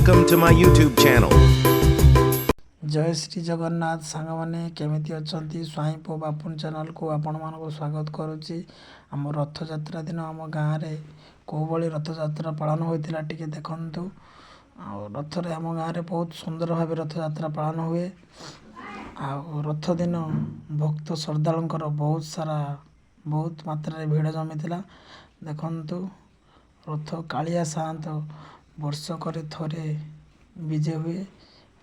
Welcome to my YouTube channel. जय श्री जगन्नाथ सांग मैंने केमिति अछंती स्वाई पो बापुन चैनल को आपण मानको स्वागत करुच्ची। आम रथ यात्रा दिन आम गाँव में कौ भली रथ यात्रा पालन होता टिके देखंतु। रथ रे आम गाँव में बहुत सुंदर भाव रथ यात्रा पालन हुए। रथ दिन भक्त श्रद्धालुंकर बहुत मात्रा भिड़ जमीला देखंतु। रथ कालिया सात वर्षक थरे विजे हुए।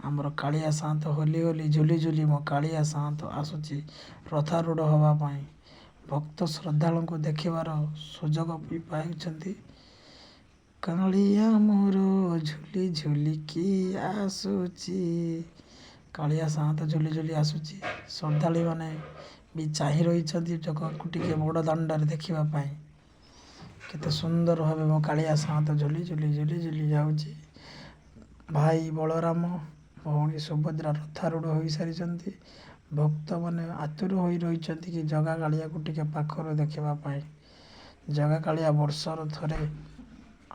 आमर कालिया सात होली होली झुली झुली मो कालिया सात आसुची रथारूढ़ होगापाई भक्त श्रद्धालु को देखिबार सुजोग भी पाइछंती। कालिया मोर झुली झुली की आसुची कालिया सात झुली झुली आसुची। श्रद्धालु माने भी चाहि रही जगह को टिके बड़ दांडे देखा केते सुंदर भाव मो कालिया सात झुली झुली झुली झुली जाऊँगी। भाई बलराम भौणी सुभद्रा रथारूढ़ हो सारी भक्त मैंने आतुर हो रही कि जगा कालिया को टिके पाखर देखापी। जगा कालिया वर्षर थरे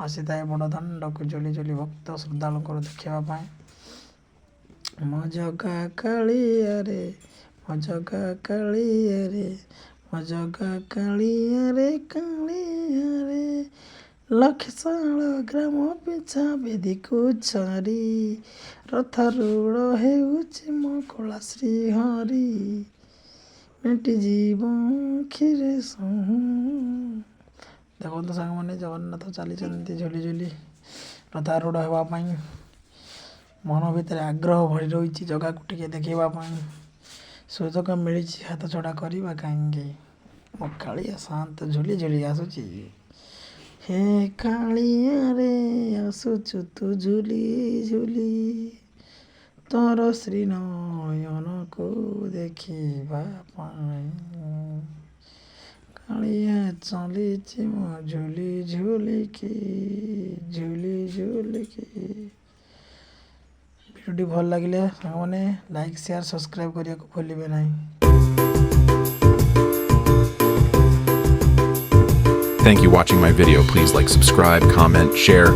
आसी थाए बड़ दांड को झुली झुली भक्त श्रद्धालु देखापी। मो जगा कालिया रे मो जगा कालिया रे मो जगा कालिया रे कालिया रे लक्षण ग्राम पिछा बेदी को छरी रथारूढ़ हेउछि मो कला श्री हरि मेटी जीवन खीरे देखो तो सांग मैंने जगन्नाथ चली झुली झुली रथारूढ़ होगापाई मन भितर आग्रह भरी रही जगह को टिके देखापी सुजोग मिली हाथ छड़ा करवा कहीं मो कालिया शांत झुली झुली आसुची। हे कालिया रे आसुचु तू झुली झुली तोर श्री नयन को देखिबा पाई कालिया चली मो झुली झुली की वीडियो भल लगे सामने लाइक शेयर सब्सक्राइब करने को भूलिए नहीं। Thank you for watching my video. Please like, subscribe, comment, share.